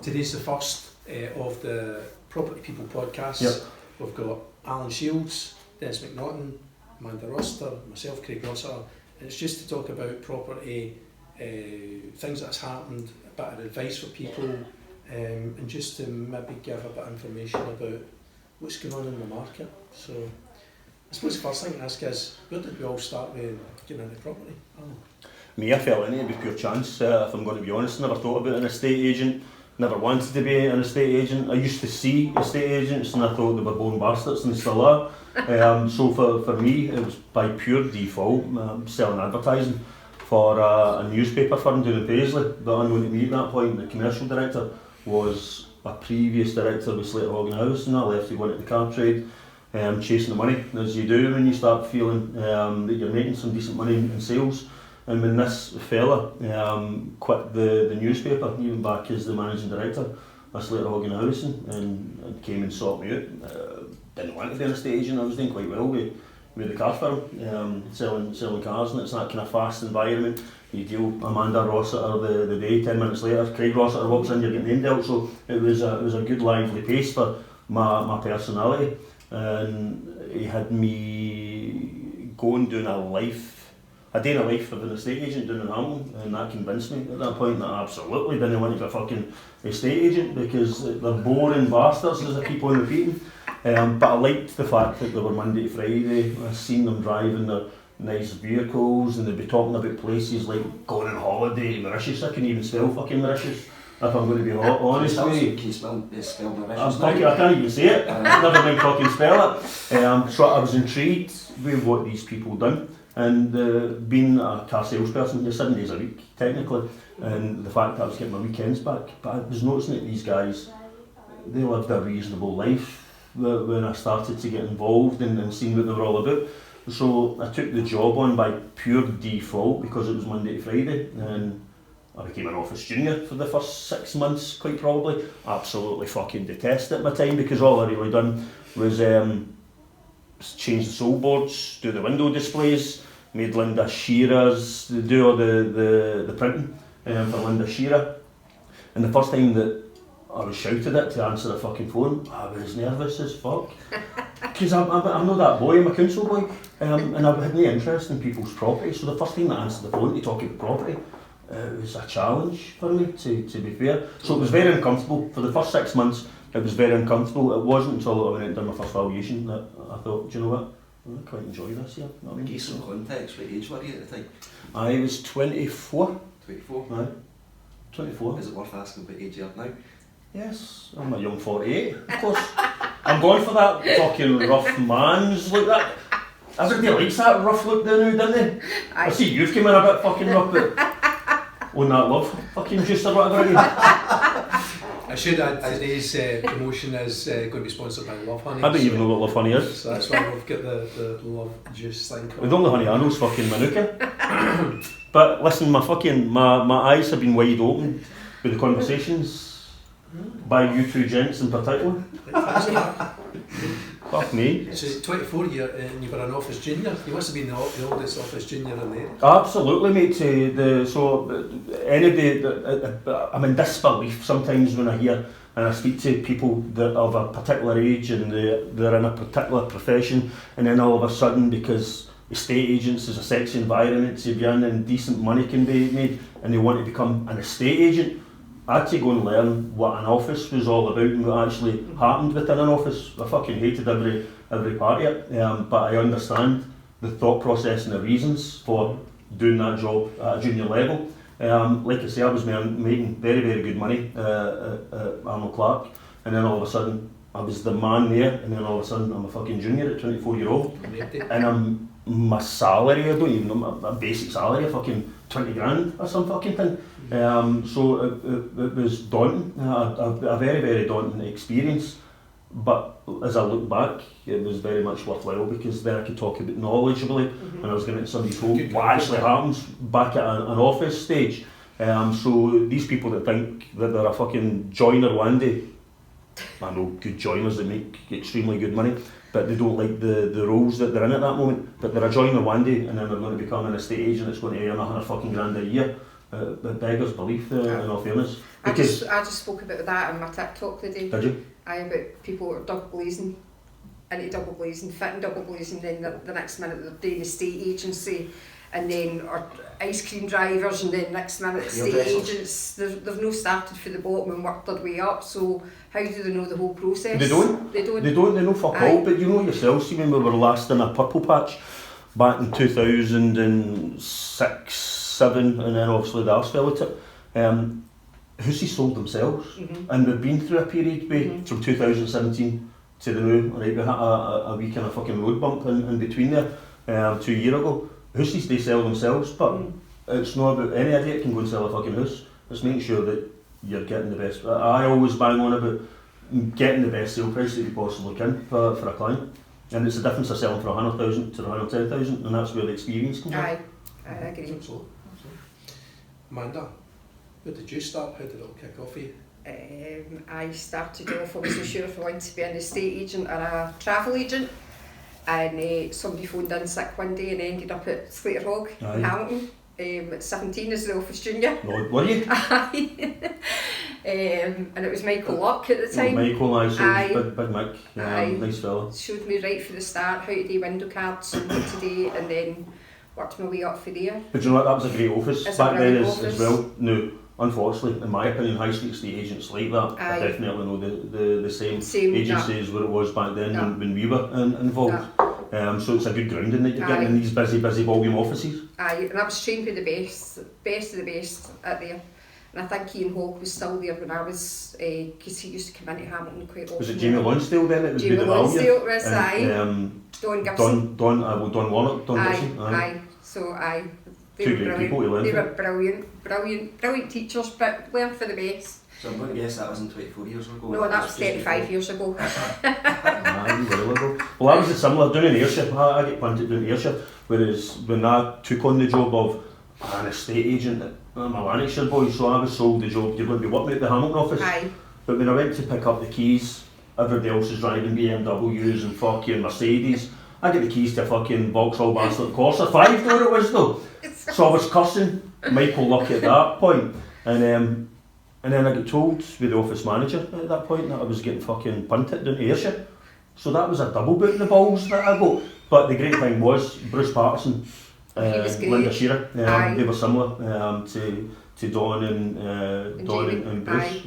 Today's the first of the Property People podcasts. Yep. We've got Alan Shields, Dennis McNaughton, Amanda Roster, myself, Craig Rossiter, and it's just to talk about property, things that's happened, a bit of advice for people, and just to maybe give a bit of information about what's going on in the market. So I suppose the first thing to ask is, where did we all start with getting into property? Me, I fell into it with pure chance, if I'm going to be honest. Never thought about an estate agent, never wanted to be an estate agent. I used to see estate agents and I thought they were born bastards, and they still are. So for me, it was by pure default, selling advertising for a newspaper firm down in Paisley. The unknown to me at that point, the commercial director, was a previous director with Solicitors and Surveyors, and I left to go into the car trade, chasing the money, as you do when you start feeling that you're making some decent money in sales. And when this fella quit the newspaper, he went back as the managing director of Solicitors and Surveyors and came and sought me out. Didn't want to be an estate agent. I was doing quite well with the car firm, selling cars, and it's that kind of fast environment. You deal Amanda Rossiter the day, 10 minutes later Craig Rossiter walks in, you're getting named out. So it was a good lively pace for my personality, and he had me going doing a day in a life of an estate agent down in Hamilton, and that convinced me at that point that I absolutely didn't want to be a fucking estate agent, because they're boring bastards, as I keep on repeating. But I liked the fact that they were Monday to Friday. I seen them driving their nice vehicles, and they'd be talking about places like going on holiday to Mauritius. I can even spell fucking Mauritius, if I'm going to be honest with you. Can you spell Mauritius? I can't even say it, never mind fucking spell it. So I was intrigued with what these people done. And being a car salesperson, 7 days a week technically, and the fact that I was getting my weekends back, but I was noticing that these guys, they lived a reasonable life when I started to get involved and seeing what they were all about. So I took the job on by pure default because it was Monday to Friday, and I became an office junior for the first 6 months, quite probably. Absolutely fucking detested it my time, because all I really done was change the soul boards, do the window displays, made Linda Shearer's do all the printing for Linda Shearer. And the first time that I was shouted at to answer the fucking phone, I was nervous as fuck. Because I'm not that boy, I'm a council boy, and I've had no interest in people's property. So the first time that I answered the phone to talk about property, it was a challenge for me, to be fair. So it was very uncomfortable. For the first 6 months, it was very uncomfortable. It wasn't until I went out and done my first valuation that I thought, do you know what, I quite enjoy this here. You know what I mean? Give some context, what age were you at the time? I was 24. 24? Aye, 24. Is it worth asking what age you are now? Yes, I'm a young 48, of course. I'm going for that fucking rough man's like that. Everybody likes that rough look down now, don't they? I see you've come in a bit fucking rough, but on that love fucking juice or whatever again. I should add, today's promotion is going to be sponsored by Love Honey. I don't even know what Love Honey is. So that's why we've got the Love Juice thing coming. The only honey I know is fucking Manuka. But listen, my eyes have been wide open with the conversations by you two gents in particular. Fuck me. So 24 and you were an office junior. You must have been the oldest office junior in there. Absolutely, mate. Anybody, I'm in disbelief sometimes when I hear and I speak to people that of a particular age and they're in a particular profession, and then all of a sudden, because estate agents is a sexy environment to be in and decent money can be made, and they want to become an estate agent. I had to go and learn what an office was all about and what actually happened within an office. I fucking hated every part of it, but I understand the thought process and the reasons for doing that job at a junior level. Like I say, I was making very, very good money at Arnold Clark, and then all of a sudden I was the man there, and then all of a sudden I'm a fucking junior at 24-year-old, and my salary, I don't even know, my basic salary, fucking 20 grand or some fucking thing. So it was daunting, a very, very daunting experience, but as I look back, it was very much worthwhile, because then I could talk about knowledgeably, and I was going into somebody's home, what actually happens back at an office stage. So these people that think that they're a fucking joiner one day, I know good joiners that make extremely good money, but they don't like the roles that they're in at that moment, but they're a joiner one day, and then they're going to become an estate agent that's going to earn 100 fucking grand a year. It beggars belief, in all fairness. I Because, just spoke about that on my TikTok today. did you? About people who are double glazing, into double glazing, fitting double glazing, then the next minute they're doing estate agency, and then or ice cream drivers, and then next minute estate agents. They've no started for the bottom and worked their way up. So how do they know the whole process? They don't. They don't. They don't. They know fuck all. But you know yourself. See when we were last in a purple patch back in 2006, 7, and then obviously the arse fell at it. Hussey sold themselves, and we've been through a period from 2017 to the new. Right, we had a wee kind of fucking road bump in between there 2 years ago. Hussies, they sell themselves, but it's not about any idiot can go and sell a fucking house. It's making sure that you're getting the best. I always bang on about getting the best sale price that you possibly can for a client, and it's the difference of selling for 100,000 to 110,000, and that's where the experience comes in. I agree. Absolutely. Amanda, where did you start? How did it all kick off for you? I started off, I wasn't sure if I wanted to be an estate agent or a travel agent, and somebody phoned in sick one day and ended up at Slater Hogg in Hamilton at 17 as the office junior. No, were you? And it was Michael Luck at the time. Michael, Big Mick, nice fella. Showed me right from the start how to do window cards and what to do, and then worked my way up for there. But you know what, that was a great office It's back then office. as well. No, unfortunately, in my opinion, high street estate agents like that, I definitely know the same agency as what it was back then when we were involved. So it's a good grounding that you're getting in these busy volume offices. And I was trained with the best of the best at there. And I think Ian Hogg was still there when I was, because he used to come into Hamilton quite often. Was it Jamie Lonsdale then? It was Jamie Lonsdale, was Don Gibson. Don Warnock, Gibson. Aye. So they Two were great brilliant. people to learn They from. were brilliant teachers, but learned for the best. So I'm going to guess that wasn't 24 years ago. No, that was 35 years ago. Well, I was similar down in Ayrshire. I get punted down in Ayrshire, whereas when I took on the job of an estate agent, I'm a Lanarkshire boy, so I was sold the job. You're going to be working at the Hamilton office. Aye. But when I went to pick up the keys, everybody else is driving BMWs and fucking Mercedes. I get the keys to a fucking Vauxhall Bastard Corsa 5 door it was though. So I was cussing Michael Luck at that point. And then I got told with the office manager at that point that I was getting fucking punted down to Ayrshire. So that was a double boot in the balls that I got. But the great thing was Bruce Patterson, Linda Shearer, they were similar to Don and Bruce.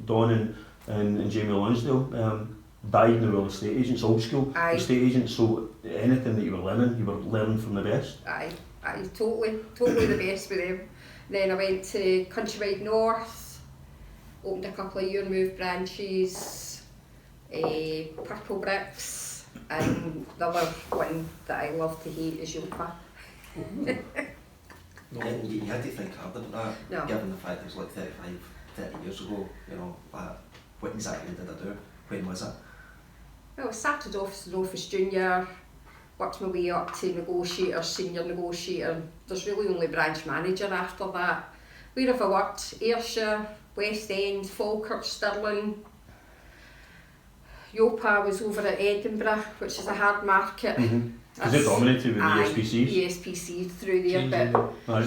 Don and Jamie Lonsdale. Died in the real estate agents, old school estate agents. So anything that you were learning from the best. Totally the best with them. Then I went to Countrywide North, opened a couple of years, moved branches, Purple Bricks, and the other one that I love to hate is Yopa. You had to think hard about that, No. given the fact it was like 30 years ago, you know, what exactly did I do? When was it? Well, I started off as an office junior, worked my way up to negotiator, senior negotiator. There's really only branch manager after that. Where have I worked? Ayrshire, West End, Falkirk, Stirling. Yopa was over at Edinburgh, which is a hard market. Because it dominated with the ESPCs. ESPC through there, Changing but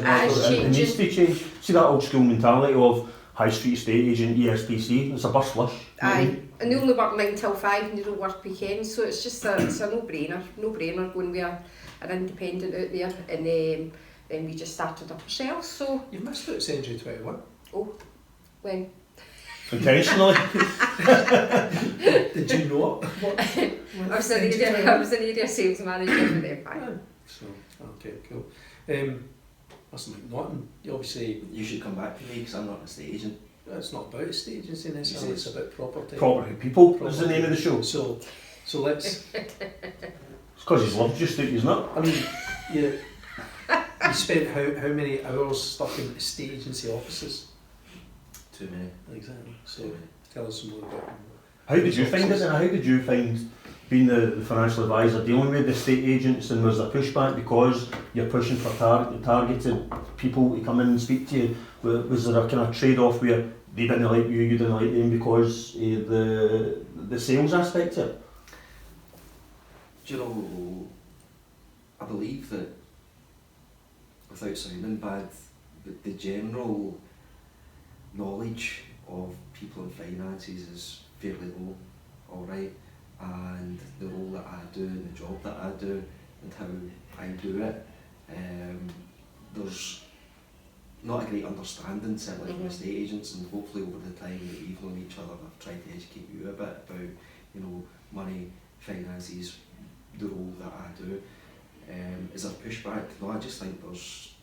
It needs to change. See that old school mentality of high street estate agent, ESPC, it's a burst flush. aye. And they only work 9 till 5 and they don't work weekends, so it's just it's a no-brainer going with an independent out there, and then we just started up ourselves, so... You've missed out Century 21. Oh, when? Intentionally. Did you know it? I was an area sales manager for them. Aye. So, okay, cool. That's McNaughton. You obviously, You should come back to me because I'm not an estate agent. it's not about estate agency necessarily, it's about property. Property People is the name of the show. So let's. It's because he's loved just isn't it? I mean, you spent how many hours stuck in estate agency offices? Too many. Exactly. So tell us some more about them. How did you find it, and how did you find being the financial advisor, dealing with the estate agents, and was there pushback because you're pushing for targeted people to come in and speak to you? Was there a kind of trade-off where they didn't like you didn't like them because of the sales aspect of it? Do you know, I believe that, without sounding bad, the general knowledge of people and finances is fairly low, alright, and the role that I do and the job that I do and how I do it, there's not a great understanding, certainly from estate agents, and hopefully over the time that we've known each other, I've tried to educate you a bit about, you know, money, finances, the role that I do. Is there pushback? No, I just think there's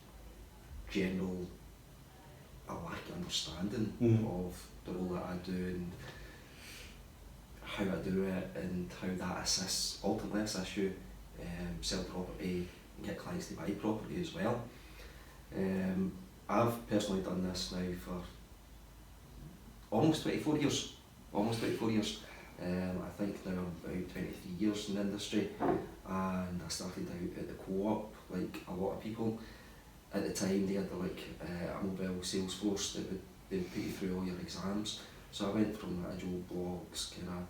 a lack of understanding of the role that I do and how I do it and how that ultimately assists you sell property and get clients to buy property as well. I've personally done this now for almost 24 years. I think now I'm about 23 years in the industry, and I started out at the co-op like a lot of people. At the time they had a mobile sales force that they would put you through all your exams. So I went from that Joe blogs, kind of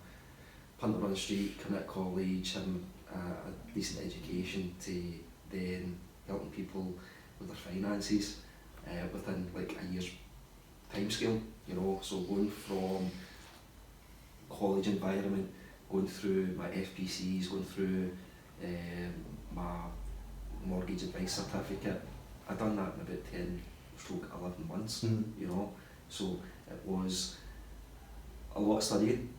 punter on the street, coming to college, having a decent education, to then helping people with their finances within like a year's time scale, you know. So going from college environment, going through my FPCs, going through my mortgage advice certificate, I done that in about 10-11 months, you know. So it was a lot of studying,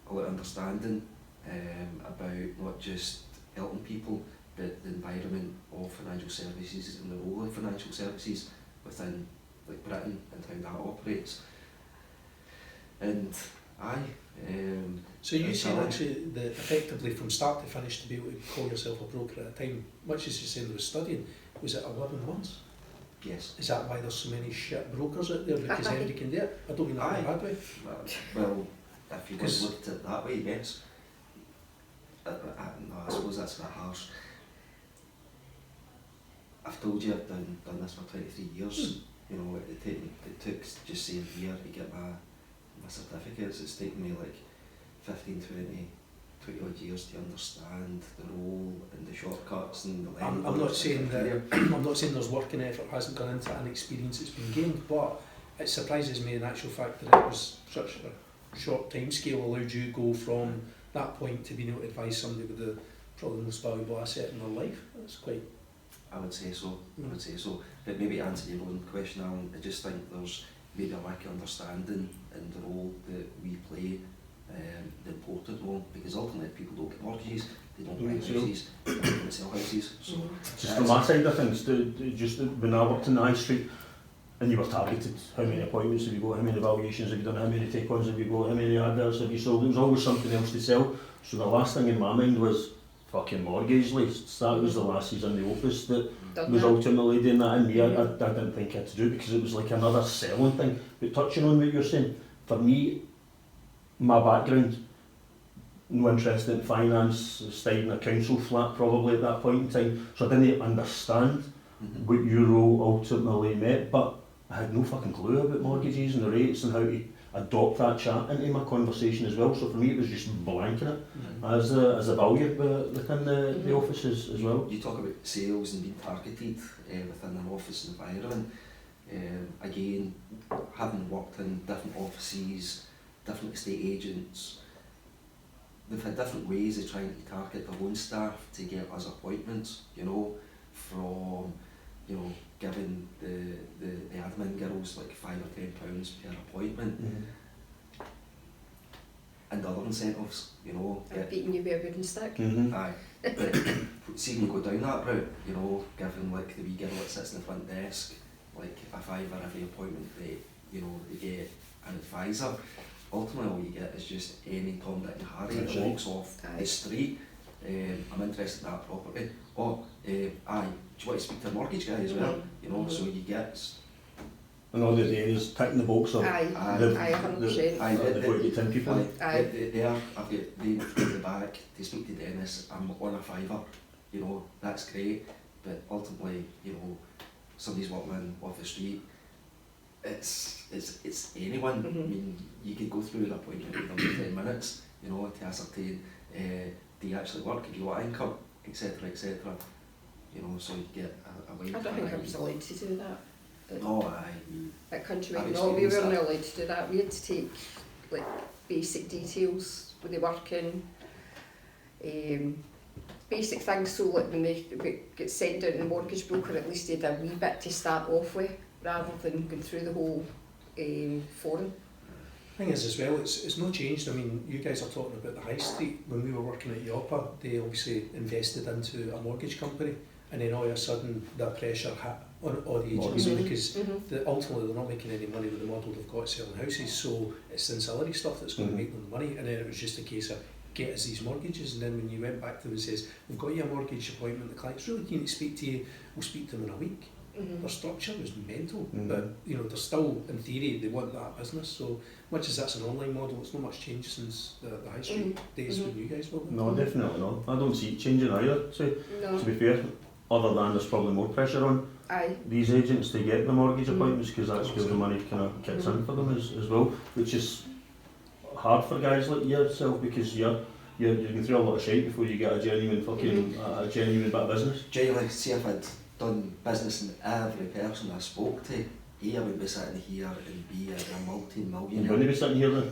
a lot of understanding about not just helping people, but the environment of financial services and the role of financial services within like Britain and how that operates. And so you said actually that effectively from start to finish to be able to call yourself a broker at a time, much as you said there was studying, was it 11 months? Yes. Is that why there's so many shit brokers out there, because anybody can do it? I don't mean that in a bad way. Well, if you just looked at it that way, yes. No, I suppose that's a bit harsh. I've told you I've done this for 23 years. You know, it took just say a year to get my certificates. It's taken me like 15, 20 odd years to understand the role and the shortcuts and the I'm not saying that I'm not saying there's work and effort hasn't gone into it and experience that's been gained, but it surprises me in actual fact that it was such a short time scale allowed you to go from that point to being able to advise somebody with the probably the most valuable asset in their life. That's quite. I would say so. But maybe to answer your own question, Alan, I just think there's maybe a lack of understanding in the role that we play, the important role, because ultimately if people don't get mortgages, they don't buy houses, they don't sell houses. So just from my side of things, just when I worked in the high street and you were targeted, how many appointments have you got, how many evaluations have you done, how many take-ons have you got, how many adverts have you sold, there was always something else to sell. So the last thing in my mind was fucking mortgage lists. That was the lasses in the office that was ultimately doing that, and me, I didn't think I had to do it because it was like another selling thing. But touching on what you're saying, for me, my background, no interest in finance, stayed in a council flat probably at that point in time, so I didn't understand what your role ultimately meant, but I had no fucking clue about mortgages and the rates and how to adopt that chat into my conversation as well. So for me it was just blanking it as a value within the offices as well. You talk about sales and being targeted within an office environment. Again, having worked in different offices, different estate agents, they've had different ways of trying to target their own staff to get us appointments, you know, from, you know, giving the admin girls like £5 or £10 per appointment, and other incentives, you know. Beating you with a wooden stick. Aye, but see when you go down that route, you know, giving like the wee girl that sits in the front desk like a fiver every appointment they get an advisor. Ultimately all you get is just any Tom, Dick and Harry that walks off the street. I'm interested in that property. Aye, do you want to speak to a mortgage guy as well? You know, so you get. And all the areas ticking the box of Aye, 100%. They've got to 10 people. I've got them at the back to speak to Dennis. I'm on a fiver, you know, that's great. But ultimately, you know, somebody's walking in off the street. It's anyone. I mean, you could go through an appointment with them in 10 minutes, you know, to ascertain do you actually work, have you got income, etc., etc. You know, so you get a wide I don't think I was allowed to do that. Oh, aye. At Countrywide. I've No, we experienced weren't that. allowed to do that. We had to take like basic details where they work in, basic things, so like when they get sent down to the mortgage broker, at least they had a wee bit to start off with, rather than going through the whole forum. Thing is as well, it's not changed. I mean, you guys are talking about the high street. When we were working at Yopa, they obviously invested into a mortgage company, and then all of a sudden that pressure hit on all the agents because ultimately they're not making any money with the model they've got selling houses, so it's ancillary stuff that's going to make them money, and then it was just a case of get us these mortgages, and then when you went back to them and says, we've got you a mortgage appointment, the client's really keen to speak to you, we'll speak to them in a week. Their structure was mental, but you know, they're still, in theory, they want that business, so much as that's an online model, it's not much change since the high street days when you guys were there. No, definitely not. I don't see it changing either, No. to be fair, other than there's probably more pressure on Aye. these agents to get the mortgage appointments because that's where the money kind of kicks in for them as well, which is hard for guys like yourself because you're going through a lot of shite before you get a genuine fucking a genuine bit of business. Genuinely, see if I'd done business in every person I spoke to, A, I would be sitting here, and B, I'd be a You're multi-millionaire. going to be sitting here then.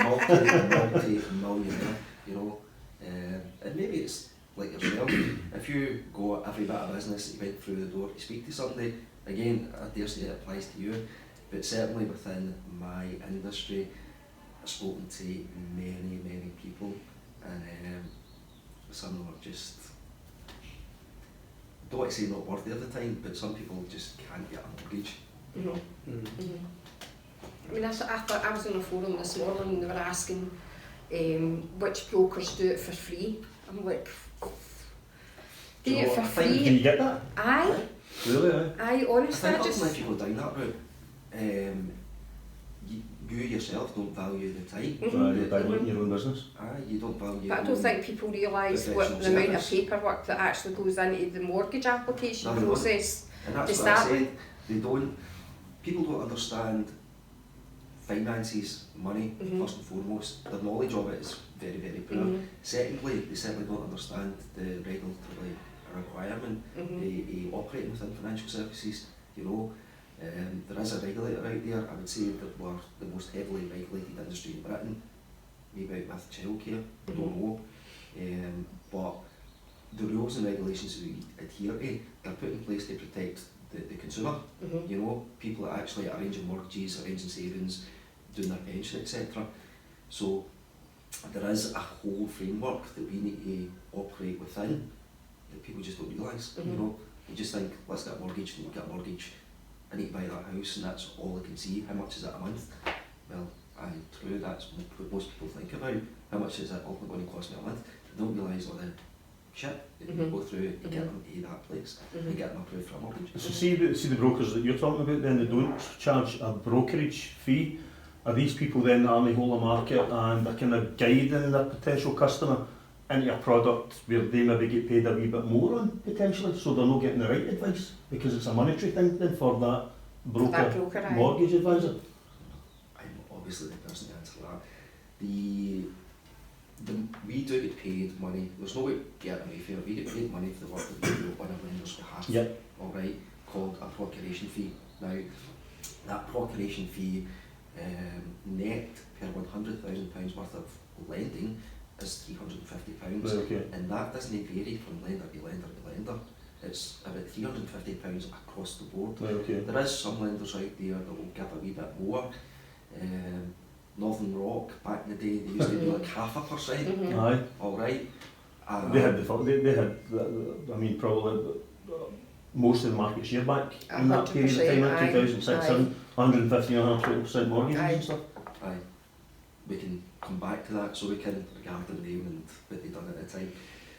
Multi-millionaire, you know. And maybe it's like yourself, if you go every bit of business, you went through the door to speak to somebody, again, I dare say it applies to you, but certainly within my industry, I've spoken to many, many people, and some of them are just, I don't want to say not worthy of the time, but some people just can't get a mortgage. I mean, I thought I was on a forum this morning and they were asking which brokers do it for free. I'm like, do it for Can free? you get that? Aye. Really, aye? Aye, I honestly, think I just... often if you go down that route, you yourself don't value the time. You're diluting your own business. Aye, you don't value. But I don't think people realise what the amount of paperwork that actually goes into the mortgage application No, they don't. process. And that's to what I start said. They don't. People don't understand finances, money first and foremost. Their knowledge of it is very, very poor. Secondly, they certainly don't understand the regulatory requirement operating within financial services. You know, there is a regulator out there. I would say that we're the most heavily regulated industry in Britain. Maybe out with childcare, I don't know. But the rules and regulations we adhere to, they're put in place to protect the consumer. You know, people that actually are arranging mortgages, arranging savings, doing their pension, etc. So there is a whole framework that we need to operate within that people just don't realise. You know, you just think, let's get a mortgage, and you get a mortgage, I need to buy that house, and that's all I can see. How much is it a month? Well, true, that's what most people think about. How much is it ultimately going to cost me a month? They don't realise all the shit that you go through to get them to that place and get them approved for a mortgage. So see the brokers that you're talking about then that don't charge a brokerage fee, are these people then that are in the whole of market and are kind of guiding their potential customer into a product where they maybe get paid a wee bit more on potentially, so they're not getting the right advice because it's a monetary thing then for that broker, mortgage advisor? I'm obviously the person to answer that. We do get paid money. There's no way to get away from it. We get paid money for the work that we do on a lender's behalf. Yep. All right, called a procuration fee. Now, that procuration fee net per £100,000 worth of lending is £350, okay. and that doesn't vary from lender to lender to lender. It's about £350 across the board. Okay. There is some lenders out there that will give a wee bit more. Northern Rock, back in the day, they used to do like 0.5%. Aye. All right. They had I mean, probably most of the market share back in that period of time, in 2006, 150 and 120% mortgages and stuff. Aye. We can come back to that, so we can regard the name and what they done at the time.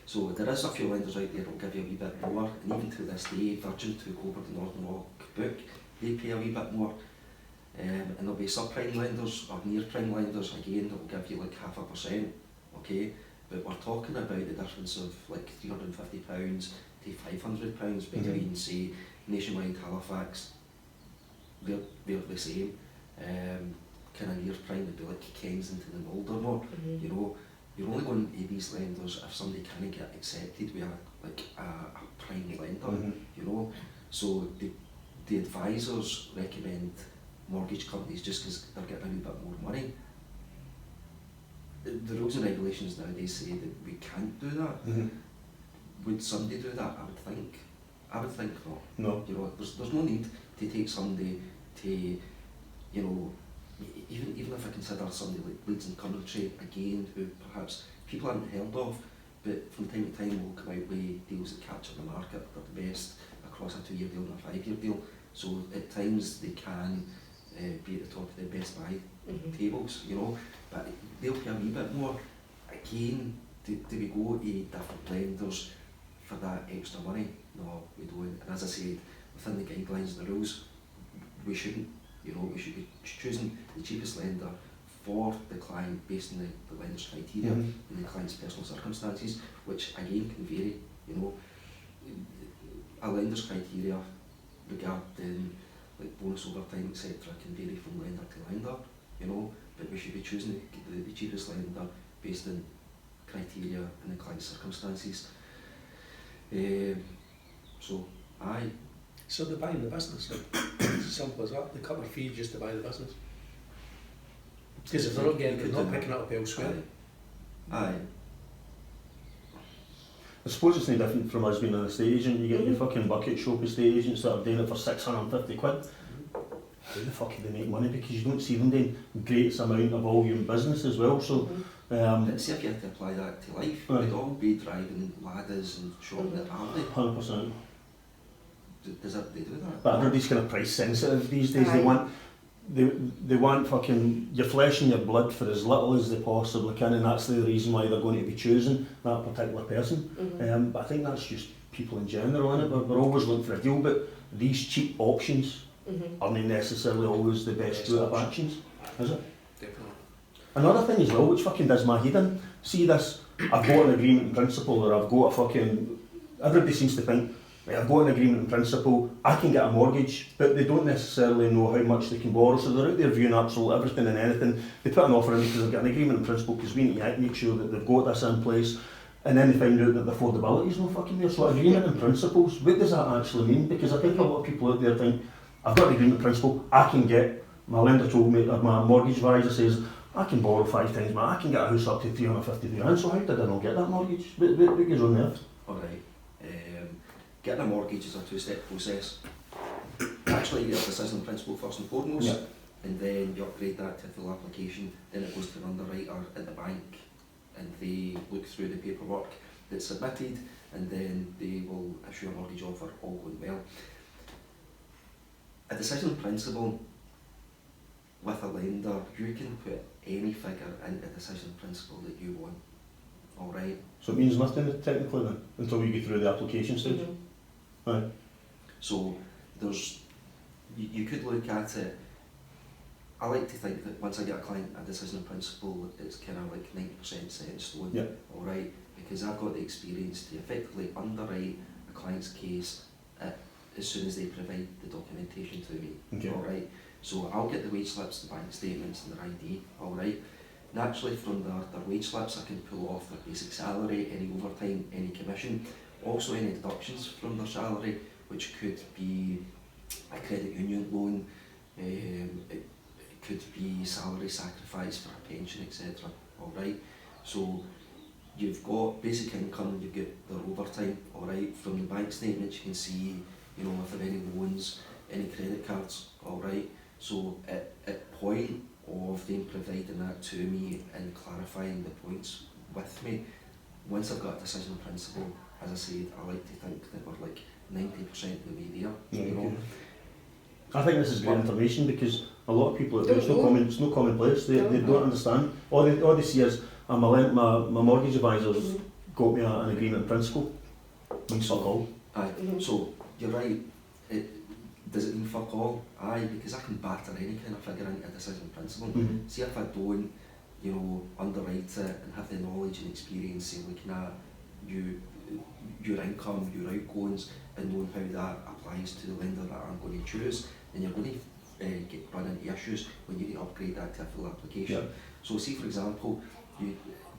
So there is a few lenders out there that will give you a wee bit more, and even to this day, Virgin took over the Northern Rock book, they pay a wee bit more. And there'll be subprime lenders or near prime lenders again that will give you like 0.5%, okay? But we're talking about the difference of like £350 to £500 between say Nationwide, Halifax. They're the same. Kind of near prime would be like Kensington and Aldermore. You know, you're only going to these lenders if somebody can get accepted with a prime lender. You know, so they the advisors recommend mortgage companies just because they're getting a wee bit more money. The rules and regulations nowadays say that we can't do that. Would somebody do that? I would think not. No. You know, there's no need to take somebody to, you know, even if I consider somebody like Leeds and Coventry again, who perhaps people haven't heard of, but from time to time will come out with deals that capture the market. They're the best across a 2-year deal and a 5-year deal. So at times they can be at the top of the best buy tables, you know, but they'll pay a wee bit more. Again, do we go to different lenders for that extra money? No, we don't. And as I said, within the guidelines and the rules, we shouldn't. You know, we should be choosing the cheapest lender for the client based on the lender's criteria and the client's personal circumstances, which again can vary. You know, a lender's criteria regarding like bonus overtime, etc., can vary from lender to lender. You know, but we should be choosing the cheapest lender based on criteria and the client's circumstances. So, aye. So they're buying the business. It's as simple as that. They cut their fee just to buy the business. Because if they're not getting, they're not picking it up elsewhere. Aye. I suppose it's no different from us being an estate agent. You get your fucking bucket shop estate agents that are doing it for 650 quid. How the fuck do they make money? Because you don't see them doing great amount of volume business as well. So, But see if you had to apply that to life, we'd all be driving ladders and shopping at Harley. 100%. Does that, they do that? But everybody's kind of price sensitive these days. They want fucking your flesh and your blood for as little as they possibly can, and that's the reason why they're going to be choosing that particular person. But I think that's just people in general, innit? We're always looking for a deal, but these cheap options aren't necessarily always the best route of actions, is it? Definitely. Another thing as well, which fucking does my head in, see this, I've got an agreement in principle, or I've got a fucking, everybody seems to think, right, I've got an agreement in principle, I can get a mortgage, but they don't necessarily know how much they can borrow, so they're out there viewing absolutely everything and anything. They put an offer in because they've got an agreement in principle, because we need to make sure that they've got this in place, and then they find out that the affordability is no fucking there. So agreement in principles, what does that actually mean? Because I think a lot of people out there think, I've got an agreement in principle, I can get, my lender told me, or my mortgage advisor says, I can borrow 5 times, I can get a house up to 350 grand, so how did I not get that mortgage? What goes on there? Alright, getting a mortgage is a 2-step process. Actually, you get a decision in principle first and foremost, and then you upgrade that to a full application, then it goes to an underwriter at the bank, and they look through the paperwork that's submitted, and then they will issue a mortgage offer, all going well. A decision in principle with a lender, you can put any figure into a decision in principle that you want. Alright? So it means nothing technically then, until you get through the application stage? Right. So there's, you could look at it, I like to think that once I get a client a decision in principle, it's kind of like 90% set in stone. Alright? Because I've got the experience to effectively underwrite a client's case as soon as they provide the documentation to me. Alright? So I'll get the wage slips, the bank statements and their ID, alright? Naturally from their wage slips I can pull off their basic salary, any overtime, any commission, also any deductions from their salary, which could be a credit union loan, it could be salary sacrifice for a pension, etc. Alright? So you've got basic income, you've got their overtime, alright? From the bank statements you can see, you know, if there are any loans, any credit cards, alright? So at point of them providing that to me and clarifying the points with me, once I've got a decision in principle, as I said, I like to think that we're like 90% of the way there. You know? I think this is great information, because a lot of people, it's no commonplace, they don't understand. All they see is, my mortgage advisor's got me an agreement in principle. Means fuck all. Aye, so you're right. Does it mean fuck all? Aye, because I can batter any kind of figure into a decision in principle. See if I don't, you know, underwrite it and have the knowledge and experience, say, looking at your income, your outgoings, and knowing how that applies to the lender that I'm going to choose, then you're going to run into issues when you need to upgrade that to a full application. So see, for example,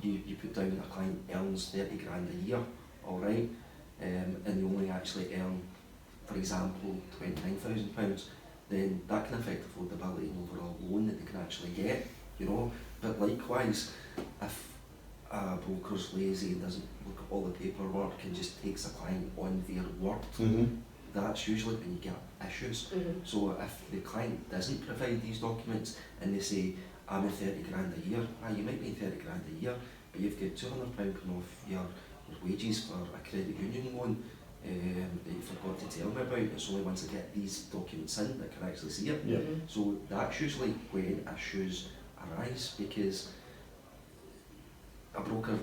you put down that a client earns 30 grand a year, alright, and they only actually earn for example, £29,000, then that can affect affordability and overall loan that they can actually get, you know. But likewise, if a broker's lazy and doesn't look at all the paperwork and just takes a client on their word, that's usually when you get issues. So if the client doesn't provide these documents and they say, I'm in 30 grand a year, you might be in 30 grand a year, but you've got £200 coming off your wages for a credit union loan that you forgot to tell me about. It's only once I get these documents in that I can actually see it. Yeah. So that's usually when issues arise, because a broker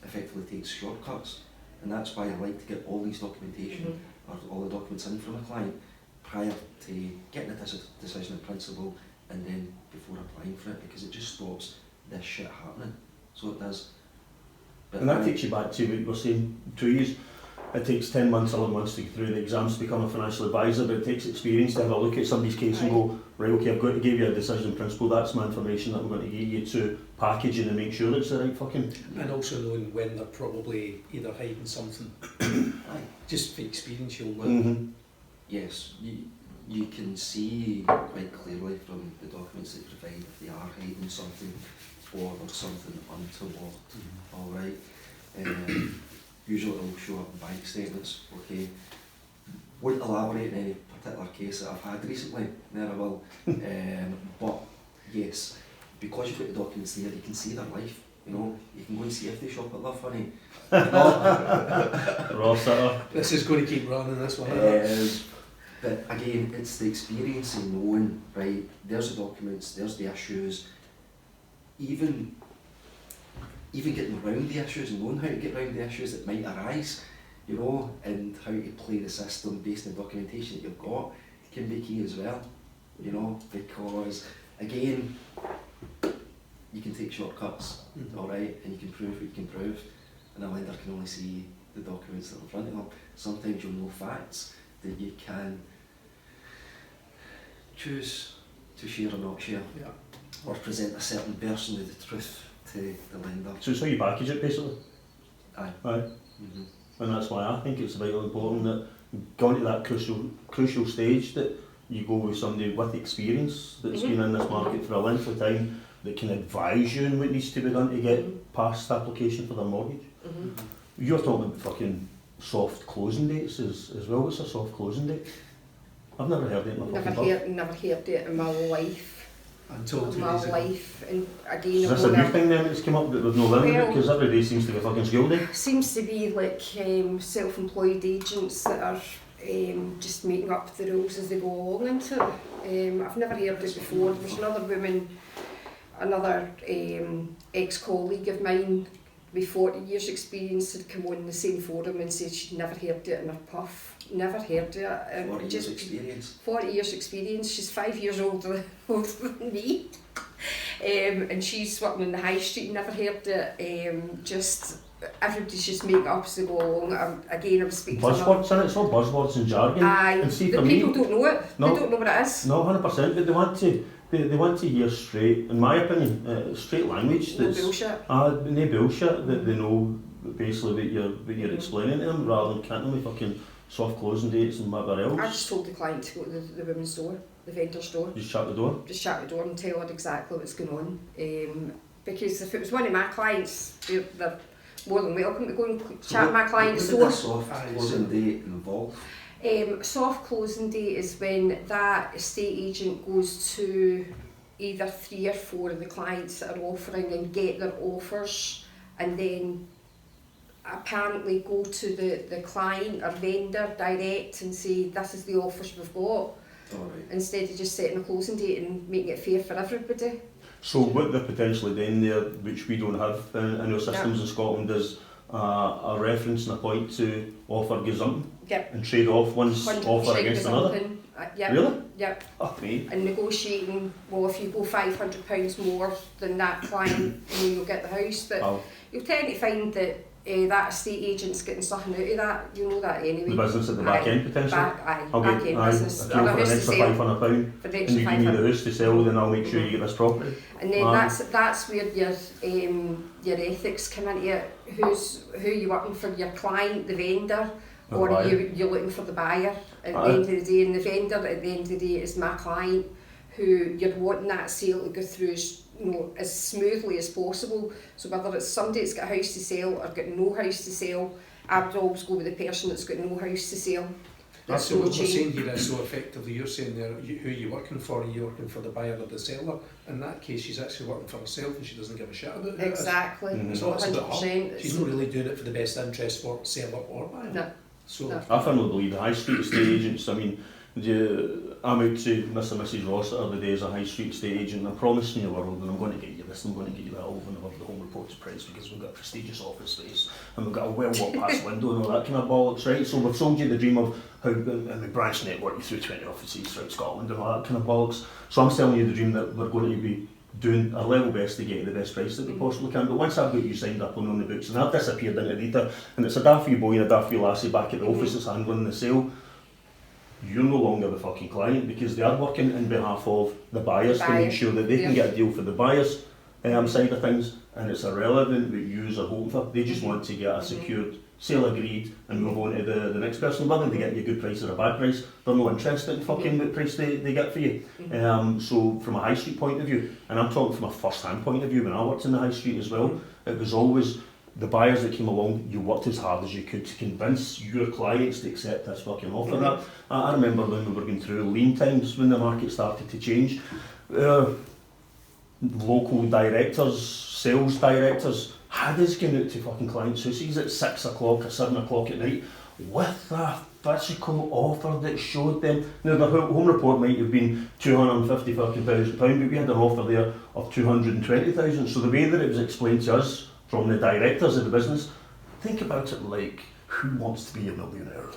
effectively takes shortcuts, and that's why I like to get all these documentation or all the documents in from a client prior to getting a decision in principle and then before applying for it, because it just stops this shit happening. So it does. But And that takes you back to what you were saying, 2 years. It takes 10 months, 11 months to get through the exams to become a financial advisor, but it takes experience to have a look at somebody's case and go, right, okay, I've got to give you a decision in principle, that's my information that I'm going to give you to packaging and make sure it's the right fucking... And also knowing when they're probably either hiding something. Just for experience, you'll know. Yes, you can see quite clearly from the documents they provide if they are hiding something or there's something untoward. Alright. Usually it'll show up in bank statements, okay. Won't elaborate in any particular case that I've had recently, never will. But yes, because you've got the documents there, you can see their life, you know. You can go and see if they shop at Love Honey. This is going to keep running, this one. But again, it's the experience in knowing, right, there's the documents, there's the issues, even getting around the issues and knowing how to get around the issues that might arise, you know, and how to play the system based on the documentation that you've got can be key as well, you know, because again, you can take shortcuts, alright, and you can prove what you can prove, and a lender can only see the documents that are in front of them. Sometimes you'll know facts that you can choose to share or not share, or present a certain version of the truth to the lender. So it's how you package it, basically? Aye. And that's why I think it's vitally important that going to that crucial stage that you go with somebody with experience that's been in this market for a length of time that can advise you on what needs to be done to get past the application for their mortgage. You're talking about fucking soft closing dates as well. What's a soft closing date? I've never heard it in my fucking life. Never heard it in my life. Until 2 My days ago. life, and again, Is this a new thing then that's come up that we've no learned about? Because every day seems to be a fucking school day. Seems to be like self-employed agents that are just making up the rules as they go along into it. I've never heard it before. There's another woman, another ex-colleague of mine with 40 years experience had come on the same forum and said she'd never heard it in her puff. Never heard it. 40 years experience. 40 years experience. She's 5 years older than me. And she's working in the high street, never heard it. Just everybody's just making up as they go along. Again, I'm speaking buzzwords in it, it's all buzzwords and jargon. And see, the people don't know it. No, they don't know what it is. No, 100%, but they want to hear straight, in my opinion, straight language. No bullshit. No bullshit, that they know basically what you're explaining to them, rather than canting with fucking soft closing dates and whatever else. I just told the client to go to the women's door, the vendor's door. Just shut the door? Just shut the door and tell her exactly what's going on. Because if it was one of my clients, they're more than welcome to go and chat my client's door. What does a soft closing date involve? Soft closing date is when that estate agent goes to either 3 or 4 of the clients that are offering and get their offers, and then apparently go to the client or vendor direct and say this is the offers we've got, instead of just setting a closing date and making it fair for everybody. So what they're potentially doing there, which we don't have in our systems in Scotland, is a reference and a point to offer gazumping and trade off one's offer against another. Really? Yep. Oh, me. And negotiating, well, if you go £500 more than that client, you'll get the house, but you'll tend to find that that estate agent's getting something out of that, you know that anyway. The business at the back end potentially? Back end business. If you're for an extra £500 and you give me the house to sell, then I'll make sure you get this property. And then that's where your ethics come into it. Who you working for, your client, the vendor, or are you're looking for the buyer at the end of the day, and the vendor at the end of the day is my client, who you're wanting that sale to go through as, as smoothly as possible. So whether it's somebody that's got a house to sell or got no house to sell, I would always go with the person that's got no house to sell. That's what we're saying here is, so effectively you're saying there, who are you working for? Are you working for the buyer or the seller? In that case, she's actually working for herself and she doesn't give a shit about it. Exactly. It's all about her. She's not really doing it for the best interest for seller or buyer. No. So No. I firmly believe the high street estate agents, I mean, I'm out to Mr and Mrs Rossiter the day as a high street estate agent, and I'm promising you the world, and I'm going to get you this, I'm going to get you that over and above the home reports price, because we've got a prestigious office space and we've got a well walked past window and all that kind of bollocks, right? So we've sold you the dream of how, and we branch network you through 20 offices throughout Scotland and all that kind of bollocks. So I'm selling you the dream that we're going to be doing our level best to get you the best price that we possibly can. But once I've got you signed up on the books and I've disappeared into data, and it's a daft wee boy and a daft wee lassie back at the office that's handling the sale, you're no longer the fucking client, because they are working in behalf of the buyers to make sure that they can get a deal for the buyers side of things, and it's irrelevant what yous are hoping for. They just want to get a secured sale agreed and move on to the next person, whether they get you a good price or a bad price. They're no interested in fucking what price they get for you. So from a high street point of view, and I'm talking from a first hand point of view, when I worked in the high street as well, it was always the buyers that came along, you worked as hard as you could to convince your clients to accept this fucking offer. I remember when we were going through lean times, when the market started to change, local directors, sales directors, had us going out to fucking clients' houses at 6 o'clock or 7 o'clock at night with a physical offer that showed them. Now, the home report might have been £250,000, but we had an offer there of 220,000. So the way that it was explained to us from the directors of the business, think about it like Who Wants to Be a Millionaire?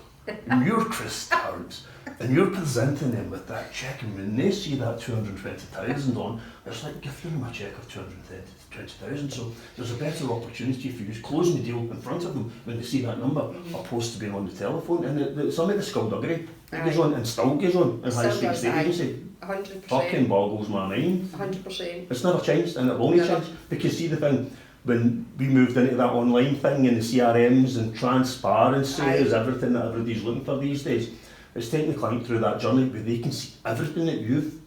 You're Chris Stout, and you're presenting them with that cheque, and when they see that 220,000 on, it's like giving them a cheque of 220,000. So there's a better opportunity for you closing the deal in front of them when they see that number, opposed to being on the telephone. And some of the skullduggery that goes on, and still goes on in high street estate agency, 100%. fucking boggles my mind. 100%. It's never changed, and it will only change, because see the thing, when we moved into that online thing and the CRMs and transparency is everything that everybody's looking for these days, it's taking the client through that journey where they can see everything that you've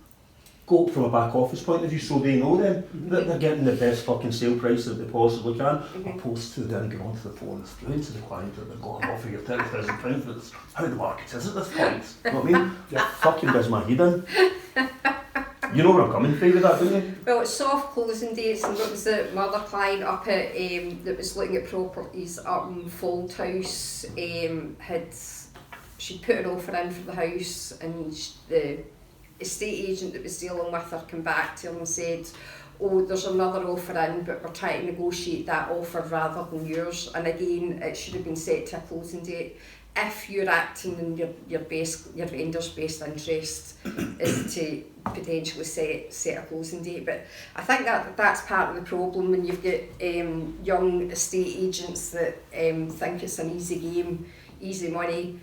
got from a back office point of view, so they know then that they're getting the best fucking sale price that they possibly can, opposed to then going onto the phone and through to the client that they're going to offer you £30,000. That's how the market is at this point. You know what I mean? Fucking does my head in. You know where I'm coming from with that, don't you? Well, it's soft closing dates, and what was it? My other client up at that was looking at properties up in Fold House she'd put an offer in for the house, and the estate agent that was dealing with her came back to her and said, "Oh, there's another offer in, but we're trying to negotiate that offer rather than yours." And again, it should have been set to a closing date. If you're acting in your vendor's best interest is to potentially set a closing date. But I think that's part of the problem when you've got young estate agents that think it's an easy game, easy money,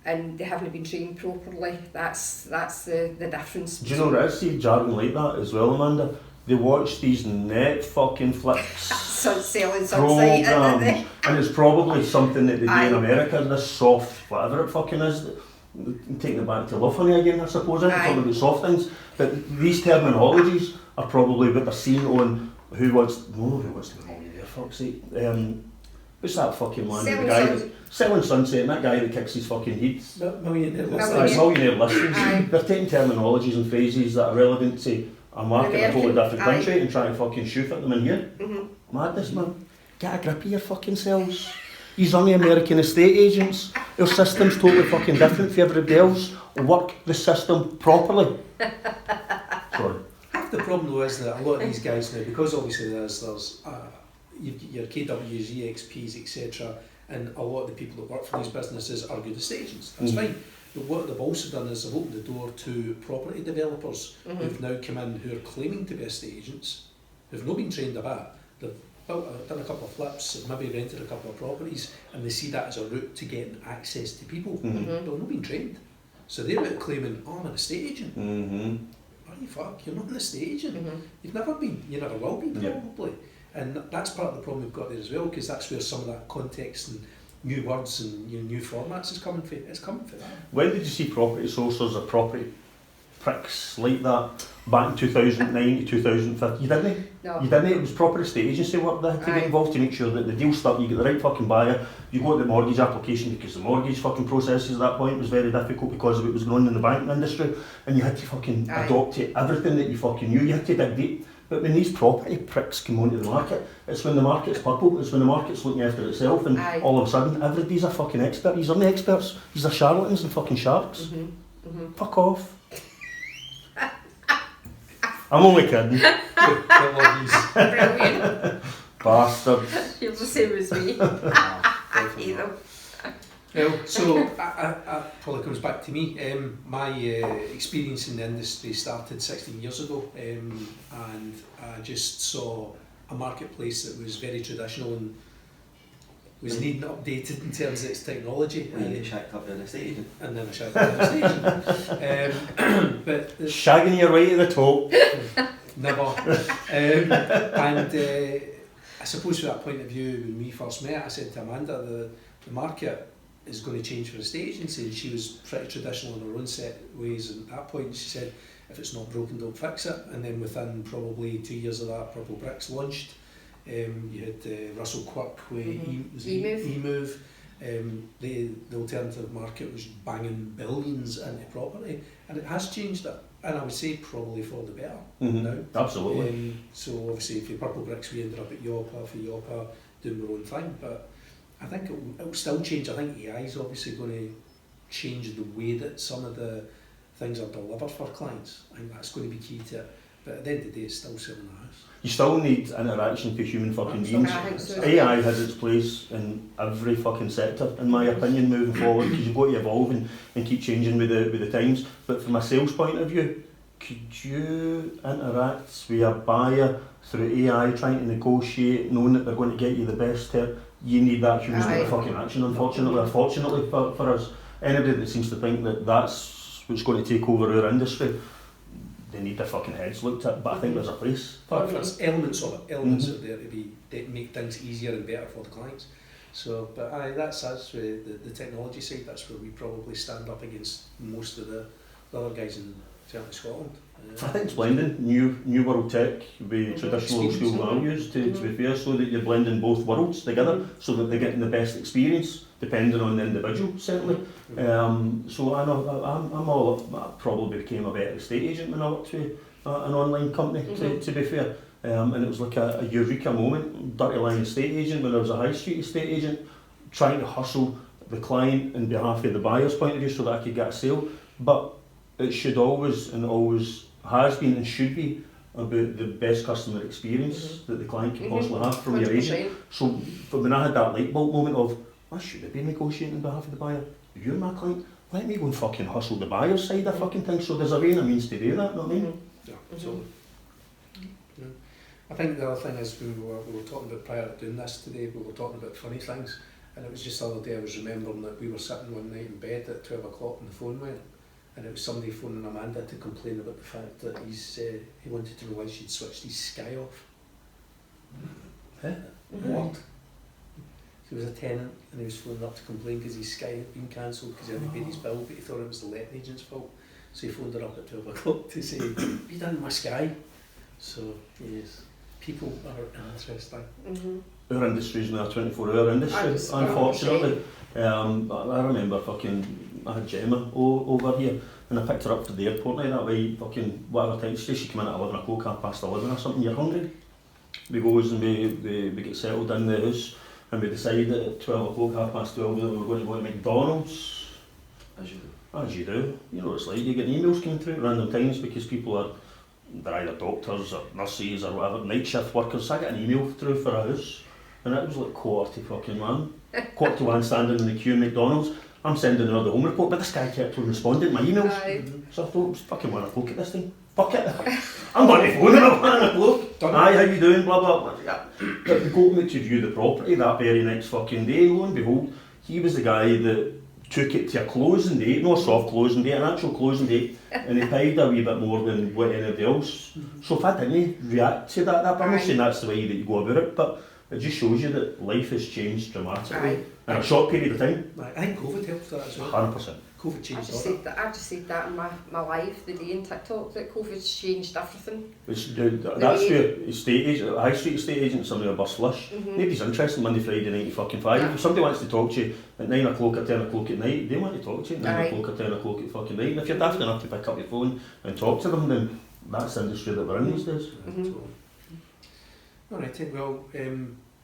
and they haven't been trained properly. That's the difference. Do you know what it is? See, jargon like that as well, Amanda. They watch these net fucking flips, selling sunset, programs, and it's probably something that they do in America, this soft, whatever it fucking is. Taking it back to Love Honey again, I suppose, I'm talking about soft things. But these terminologies are probably what they're seeing on Who Wants to Be a Millionaire, fuck's sake. What's that fucking man? The guy selling sunset, and that guy that kicks his fucking heat. Millionaire listings. They're taking terminologies and phrases that are relevant to a market in a totally different country and trying to fucking shoot at them in here. Madness, man. Get a grip of your fucking selves. These only American estate agents, their system's totally fucking different for everybody else. Work the system properly. Sorry. Half the problem though is that a lot of these guys now, because obviously there's your KWs, EXPs, etc., and a lot of the people that work for these businesses are good estate agents. That's fine. But what they've also done is they've opened the door to property developers who've now come in, who are claiming to be estate agents, who've not been trained a bit. They've done a couple of flips, they've maybe rented a couple of properties, and they see that as a route to getting access to people. But they've not been trained. So they're out claiming, "Oh, I'm an estate agent." What the fuck? You're not an estate agent. You've never been. You never will be, probably. And that's part of the problem we've got there as well, because that's where some of that context and new words and new formats is coming for. It's coming for that. When did you see property sources or property pricks like that back in 2009 to 2015? You didn't? No. You didn't? It was proper estate agency work that had to Aye. get involved to make sure that the deal stuck, you get the right fucking buyer, you got the mortgage application, because the mortgage fucking processes at that point was very difficult because of what was going on in the banking industry, and you had to fucking Aye. adopt to everything that you fucking knew, you had to dig deep. But when these property pricks come onto the market, it's when the market's purple, it's when the market's looking after itself, and Aye. all of a sudden everybody's a fucking expert. These aren't experts, these are charlatans and fucking sharks. Fuck off. I'm only kidding. Brilliant. Bastards. You're the same as me. I hate them. Well, so I probably comes back to me. My experience in the industry started 16 years ago, and I just saw a marketplace that was very traditional and was needing updated in terms of its technology. When you get shacked up in an estate agent. And then I shagged up an estate agent. But Shagging you right at the top. never. I suppose from that point of view, when we first met, I said to Amanda, the market is going to change for estate agency, and she was pretty traditional in her own set ways, and at that point she said, if it's not broken, don't fix it. And then within probably 2 years of that, Purple Bricks launched. You had Russell Quirk with E-Move. The alternative market was banging billions into property, and it has changed it, and I would say probably for the better now. Absolutely. So obviously for Purple Bricks we ended up at Yopa, for Yopa doing our own thing, but I think it will still change. I think AI is obviously going to change the way that some of the things are delivered for clients. I think that's going to be key to it, but at the end of the day it's still selling the house. You still need interaction for human fucking beings. I think so. AI has its place in every fucking sector, in my opinion, moving forward, because you've got to evolve and keep changing with the times. But from a sales point of view, could you interact with a buyer through AI, trying to negotiate, knowing that they're going to get you the best term? You need that human Aye. fucking action, unfortunately. Unfortunately for us, anybody that seems to think that that's what's going to take over our industry, they need their fucking heads looked at. But I think there's a place for it. There's elements of it, elements are there to make things easier and better for the clients. So, but that's us with the technology side. That's where we probably stand up against most of the other guys in certainly Scotland. I think it's blending new world tech with traditional old school values to be fair, so that you're blending both worlds together, so that they're getting the best experience depending on the individual, certainly. So I know I'm all up. I probably became a better estate agent when I worked with an online company, to be fair. And it was like a eureka moment, dirty line estate agent, when I was a high street estate agent, trying to hustle the client on behalf of the buyer's point of view so that I could get a sale. But it should always, and always has been and should be, about the best customer experience that the client can possibly have from your agent. So when I had that light bulb moment of, I should have been negotiating on behalf of the buyer, you're my client, let me go and fucking hustle the buyer's side of fucking things. So there's a way and a means to do that, know what I mean? Yeah, absolutely. Yeah. I think the other thing is we were talking about prior to doing this today, we were talking about funny things, and it was just the other day I was remembering that we were sitting one night in bed at 12 o'clock and the phone went, and it was somebody phoning Amanda to complain about the fact that he wanted to know why she'd switched his Sky off. Huh? What? He was a tenant and he was phoning up to complain because his Sky had been cancelled because he hadn't paid his bill, but he thought it was the letting agent's fault. So he phoned her up at 12 o'clock to say, have you done my Sky? So, yes, people are interesting. Our industry is now a 24-hour industry, unfortunately. I remember I had Gemma over here, and I picked her up to the airport night that way, whatever time she came in at 11 o'clock, 11:30 or something. You're hungry? We goes and we get settled in the house, and we decided at 12 o'clock, 12:30 that we were going to go to McDonald's. As you do. You know what it's like, you get emails coming through at random times because people they're either doctors or nurses or whatever, night shift workers. So I get an email through for a house, and it was like 1:45 standing in the queue at McDonald's. I'm sending another home report, but this guy kept on responding to my emails. So I thought, it was fucking 1 o'clock at this thing. Fuck it. I'm going to phone him at 1 o'clock. Hi, how you doing? Blah, blah, blah. Yeah. But we got me to view the property that very next fucking day. Lo and behold, he was the guy that took it to a closing date, not a soft closing date, an actual closing date, and he paid a wee bit more than what anybody else. So if I didn't react to that, I'm not saying that's the way that you go about it, but it just shows you that life has changed dramatically Aye. in a short period of time. I think COVID helped that as well. 100%. COVID I changed just all said that. I just said that in my life the day in TikTok that COVID's changed everything. That's where estate agent, high street estate agents are now a bus flush. Nobody's interested in Monday, Friday, 9 to fucking 5. Yeah. If somebody wants to talk to you at 9 o'clock or 10 o'clock at night, they want to talk to you at 9 Aye. o'clock or 10 o'clock at fucking night. And if you're daft enough to pick up your phone and talk to them, then that's the industry that we're in these days. Alright, well,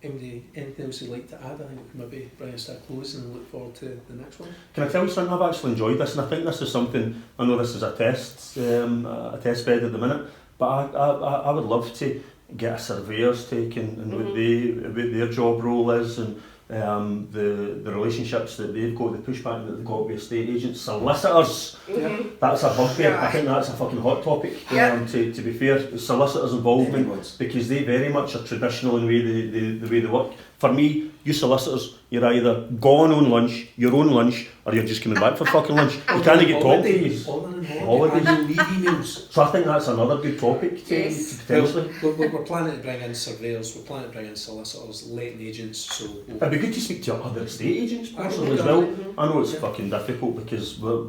MD, anything else you'd like to add? I think we can maybe bring us to a close and look forward to the next one. Can I tell you something? I've actually enjoyed this, and I think this is something, I know this is a test bed at the minute, but I would love to get a surveyor's take and what their job role is, and the relationships that they've got, the pushback that they've got with estate agents, solicitors. That's a bugbear. Yeah. I think that's a fucking hot topic. Yeah. To be fair, solicitors' involvement, Everyone's. because they very much are traditional in the way they work. For me, you solicitors, you're either gone on lunch, your own lunch, or you're just coming back for fucking lunch. You can't get talked to you. Holidays. And leave emails. So I think that's another good topic to potentially. We're planning to bring in surveyors, we're planning to bring in solicitors, letting agents, so It'd be good to speak to other estate agents personally as well. I know it's fucking difficult because we're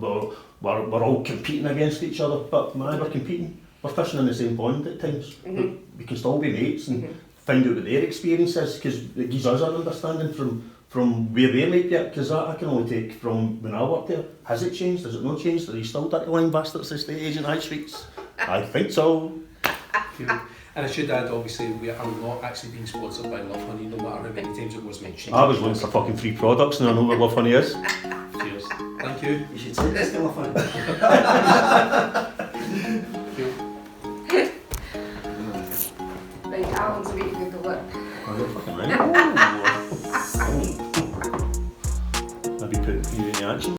all competing against each other, but man, we're competing. We're fishing in the same pond at times. We can still be mates and find out what their experience is, because it gives us an understanding from where they might be at, because I can only take from when I worked there. Has it changed? Has it not changed? Are you still dirty line bastards, estate agent high streets? I think so. And I should add, obviously, we are not actually being sponsored by Love Honey, no matter how many times it was mentioned. I was looking for fucking free products and I know what Love Honey is. Cheers. Thank you. You should say this to my phone.